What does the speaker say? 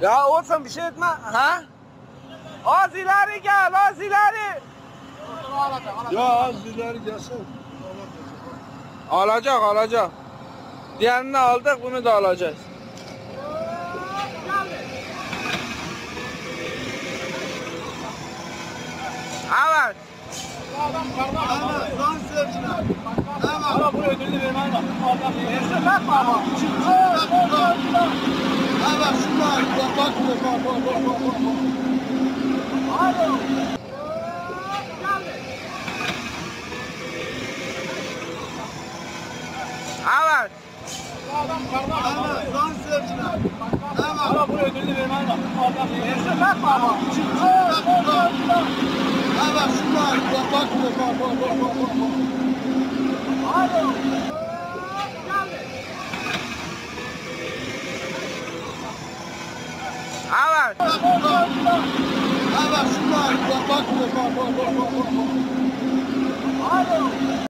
Ya olsun bir şey etme. Ha? Az ileri gel, az ileri. Ya az ileri gelsin. Alacak, alacak. Diğerini aldık, bunu da alacağız. Evet. Evet, son sözler. Evet. Ama bu ödülü vermen lazım. Evet, şunlar. Bak. Evet. Evet, son sözler. Evet. Ama bu ödülü vermen lazım. Evet, şunlar. Bak. Evet. Evet, şunlar. Bak.